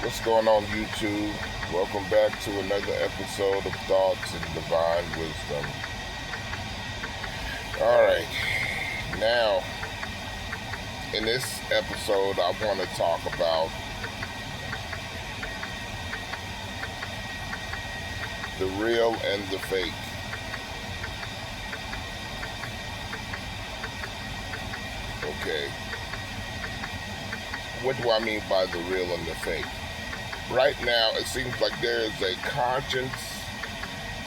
What's going on, YouTube? Welcome back to another episode of Thoughts and Divine Wisdom. Alright, now, in this episode, I want to talk about the real and the fake. Okay, what do I mean by the real and the fake? Right now, it seems like there is a conscience,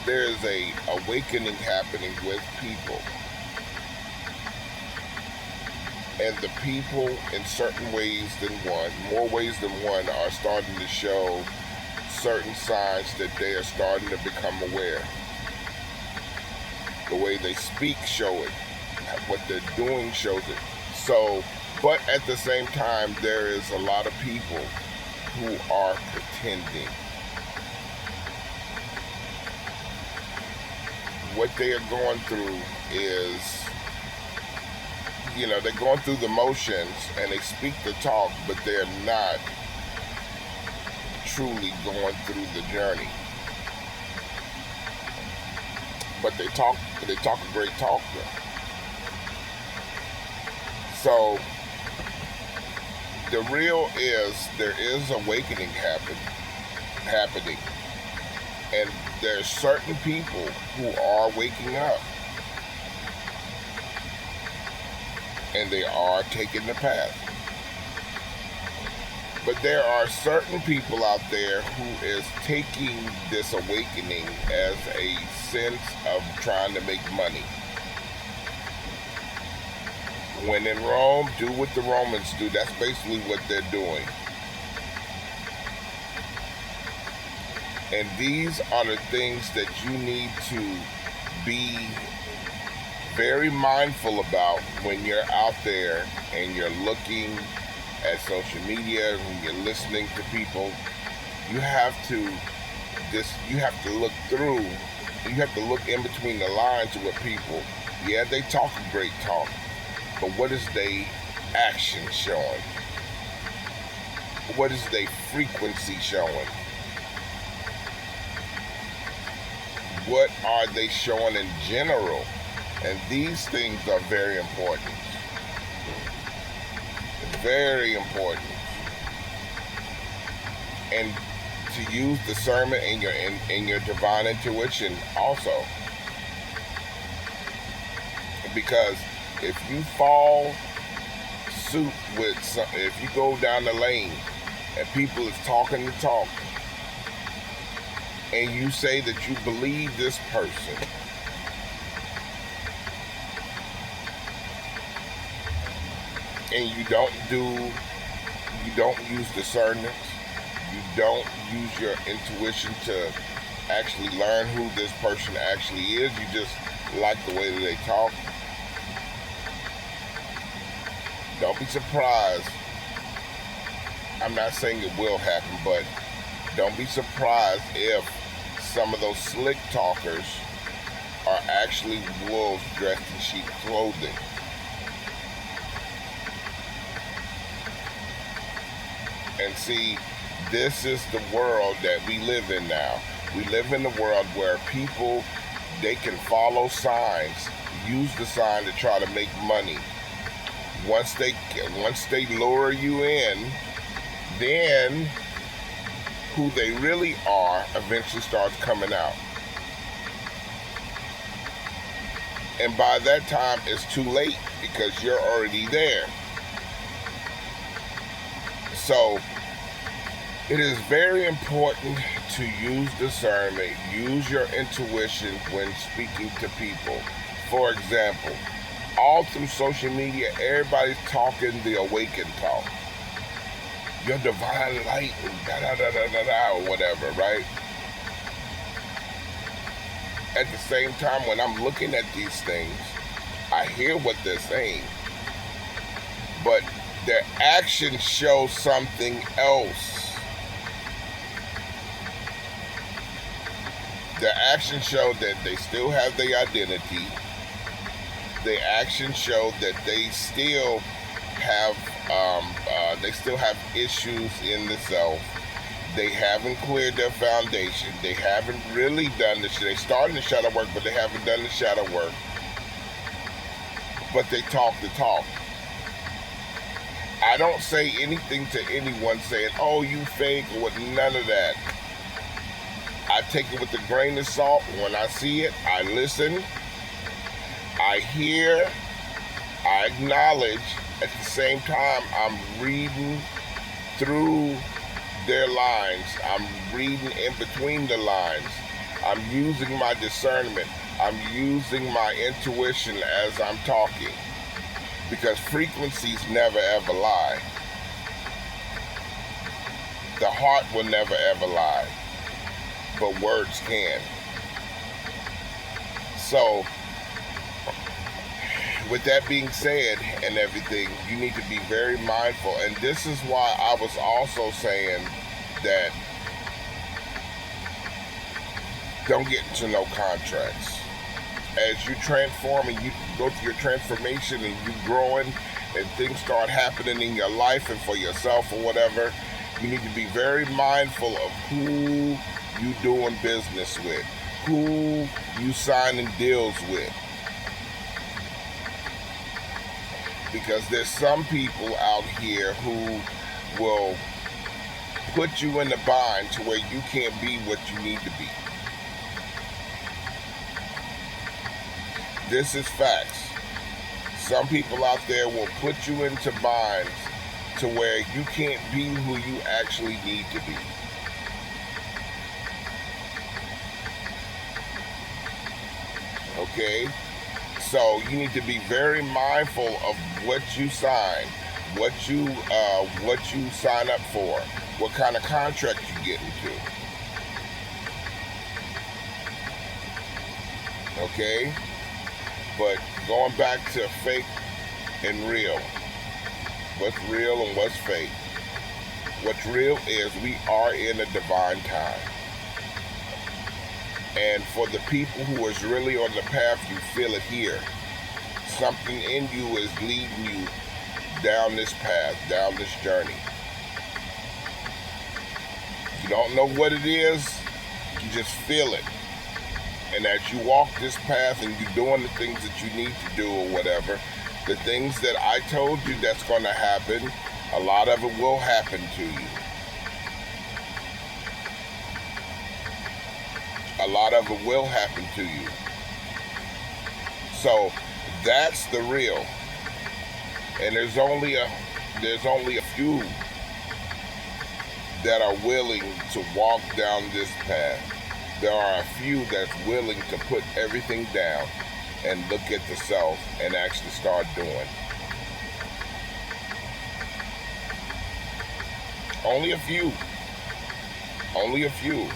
there is a awakening happening with people. And the people, in certain ways than one, more ways than one, are starting to show certain signs that they are starting to become aware. The way they speak show it. What they're doing shows it. So, but at the same time, there is a lot of people who are pretending. What they are going through is, they're going through the motions and they speak the talk, but they're not truly going through the journey. But they talk a great talk though. So the real is there is awakening happening. And there's certain people who are waking up. And they are taking the path. But there are certain people out there who is taking this awakening as a sense of trying to make money. When in Rome, do what the Romans do. That's basically what they're doing. And these are the things that you need to be very mindful about when you're out there and you're looking at social media, when you're listening to people. You have to look through, you have to look in between the lines with people. Yeah, they talk a great talk, but what is their action showing? What is their frequency showing? What are they showing in general? And these things are very important. Very important. And to use discernment in your divine intuition also. Because if you fall suit with if you go down the lane and people is talking the talk and you say that you believe this person, and you don't use discernment, you don't use your intuition to actually learn who this person actually is, you just like the way that they talk, don't be surprised. I'm not saying it will happen, but don't be surprised if some of those slick talkers are actually wolves dressed in sheep clothing. And see, this is the world that we live in now. We live in a world where people, they can follow signs, use the sign to try to make money. Once they lure you in, then who they really are eventually starts coming out. And by that time, it's too late because you're already there. So it is very important to use discernment, use your intuition when speaking to people. For example, all through social media, everybody's talking the awakened talk. Your divine light, or whatever, right? At the same time, when I'm looking at these things, I hear what they're saying, but their actions show something else. Their actions show that they still have their identity. Their actions show that they still have issues in the self. They haven't cleared their foundation. They haven't really done the They're starting the shadow work, but they haven't done the shadow work. But they talk the talk. I don't say anything to anyone saying, oh, you fake, or what, none of that. I take it with a grain of salt. When I see it, I listen, I hear, I acknowledge. At the same time, I'm reading through their lines. I'm reading in between the lines. I'm using my discernment. I'm using my intuition as I'm talking. Because frequencies never ever lie. The heart will never ever lie. But words can. So, with that being said and everything, you need to be very mindful. And this is why I was also saying that don't get into no contracts. As you transform and you go through your transformation and you growing and things start happening in your life and for yourself or whatever, you need to be very mindful of who you doing business with, who you signing deals with. Because there's some people out here who will put you in the bind to where you can't be what you need to be. This is facts. Some people out there will put you into binds to where you can't be who you actually need to be. Okay? So you need to be very mindful of what you sign, what you sign up for, what kind of contract you get into. Okay? But going back to fake and real. What's real and what's fake? What's real is we are in a divine time. And for the people who is really on the path, you feel it here. Something in you is leading you down this path, down this journey. You don't know what it is, you just feel it. And as you walk this path and you're doing the things that you need to do or whatever, the things that I told you that's going to happen, a lot of it will happen to you. A lot of it will happen to you. So that's the real. And there's only a few that are willing to walk down this path. There are a few that's willing to put everything down and look at the self and actually start doing. Only a few. Only a few.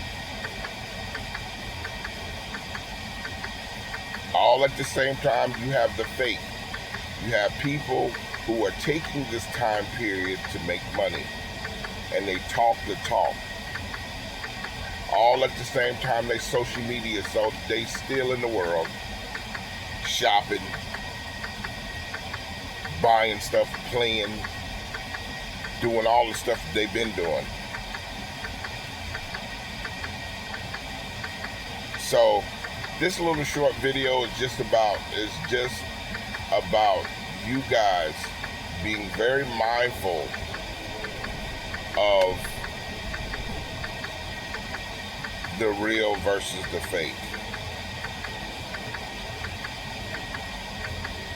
All at the same time, you have the fake. You have people who are taking this time period to make money, and they talk the talk. All at the same time, they social media, so they still in the world, shopping, buying stuff, playing, doing all the stuff that they've been doing. So this little short video is just about you guys being very mindful of the real versus the fake.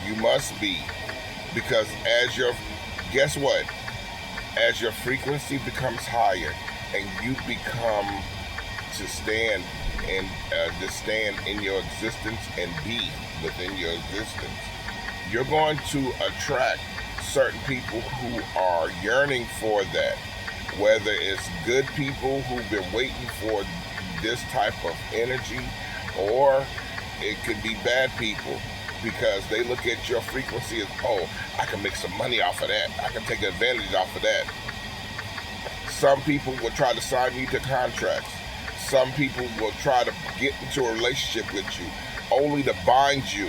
You must be, because guess what? As your frequency becomes higher and you become to stand and to stand in your existence and be within your existence, you're going to attract certain people who are yearning for that. Whether it's good people who've been waiting for this type of energy, or it could be bad people because they look at your frequency as, oh, I can make some money off of that. I can take advantage off of that. Some people will try to sign you to contracts. Some people will try to get into a relationship with you only to bind you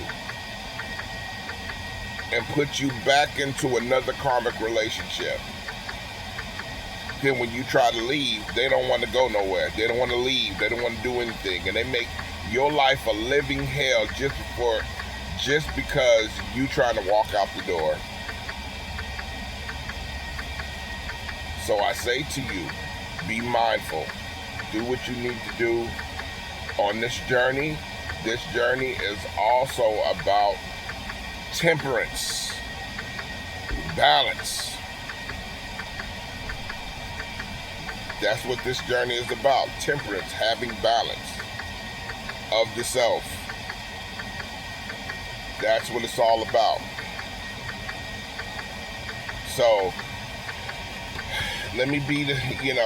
and put you back into another karmic relationship. then when you try to leave, they don't want to go nowhere. They don't want to leave. They don't want to do anything. And they make your life a living hell just because you trying to walk out the door. So I say to you, be mindful. Do what you need to do on this journey. This journey is also about temperance, balance. That's what this journey is about. Temperance, having balance of the self. That's what it's all about. So, let me be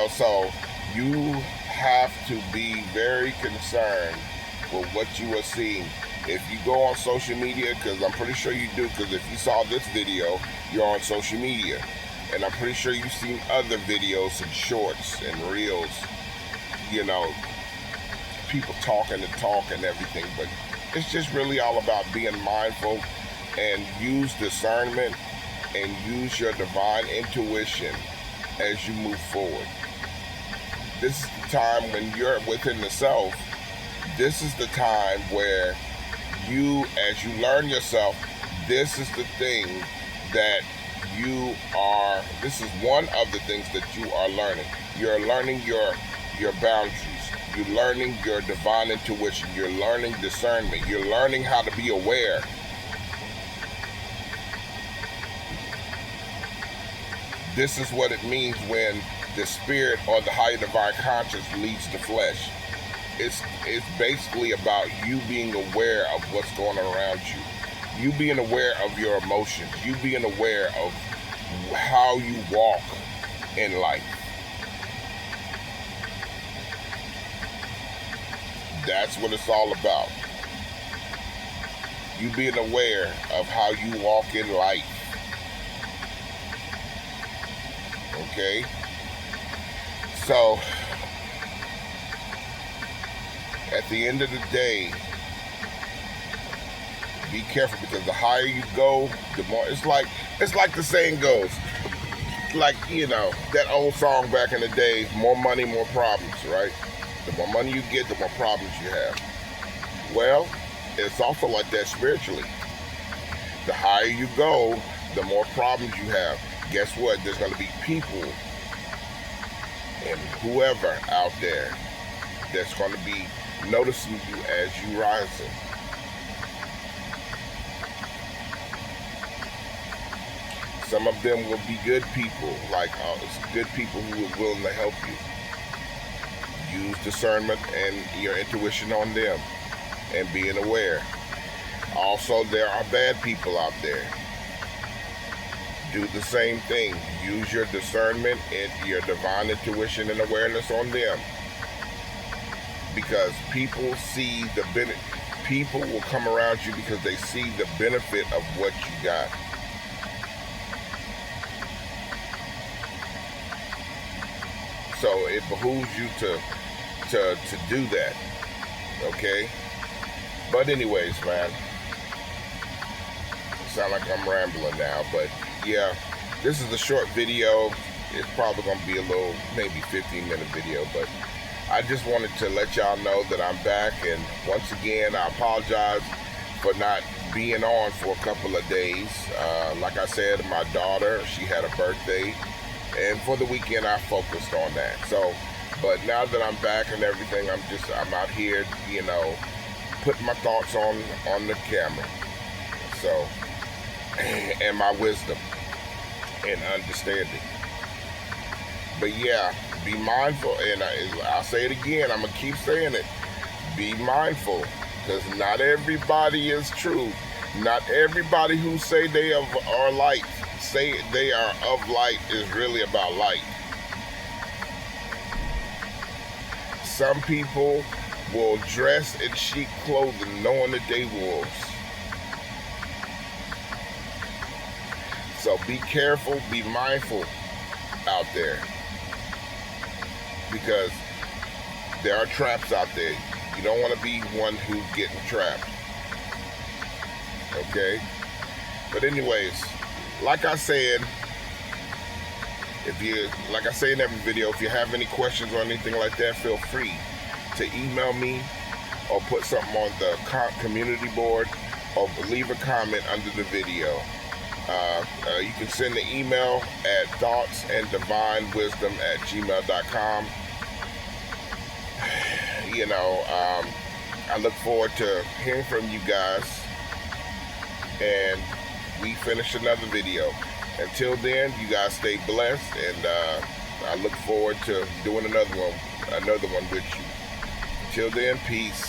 so you have to be very concerned with what you are seeing. If you go on social media, because I'm pretty sure you do, because if you saw this video, you're on social media. And I'm pretty sure you've seen other videos and shorts and reels, people talking and talk and everything. But it's just really all about being mindful and use discernment and use your divine intuition as you move forward. This is the time when you're within the self. This is the time where as you learn yourself, this is the thing that this is one of the things that you are learning. You're learning your boundaries. You're learning your divine intuition. You're learning discernment. You're learning how to be aware. This is what it means when the spirit or the higher divine conscious leads the flesh. It's basically about you being aware of what's going on around you. You being aware of your emotions. You being aware of how you walk in life. That's what it's all about. You being aware of how you walk in life. Okay? So, at the end of the day, be careful, because the higher you go, the more it's like the saying goes, that old song back in the day, more money, more problems, right? The more money you get, the more problems you have. Well, it's also like that spiritually. The higher you go, the more problems you have. Guess what? There's going to be people and whoever out there that's going to be noticing you as you rising. Some of them will be good people, good people who are willing to help you. Use discernment and your intuition on them and being aware. Also, there are bad people out there. Do the same thing. Use your discernment and your divine intuition and awareness on them. Because people see the benefit. People will come around you because they see the benefit of what you got. So it behooves you to do that, okay? But anyways, man, sound like I'm rambling now, but yeah, this is a short video. It's probably gonna be a little, maybe 15-minute video, but I just wanted to let y'all know that I'm back. And once again, I apologize for not being on for a couple of days. Like I said, my daughter, she had a birthday, and for the weekend I focused on that. So, but now that I'm back and everything, I'm out here, putting my thoughts on the camera. So, and my wisdom and understanding. But yeah, be mindful, and I'll say it again, I'm gonna keep saying it. Be mindful, because not everybody is true. Not everybody who say they are light, say they are of light, is really about light. Some people will dress in sheep clothing knowing that they wolves. So be careful, be mindful out there, because there are traps out there. You don't want to be one who's getting trapped. Okay? But anyways, like I said, If you, like I say in every video, if you have any questions or anything like that, feel free to email me or put something on the community board or leave a comment under the video. You can send the email at thoughtsanddivinewisdom@gmail.com. I look forward to hearing from you guys, and we finish another video. Until then, you guys stay blessed, and I look forward to doing another one with you. Till then, peace.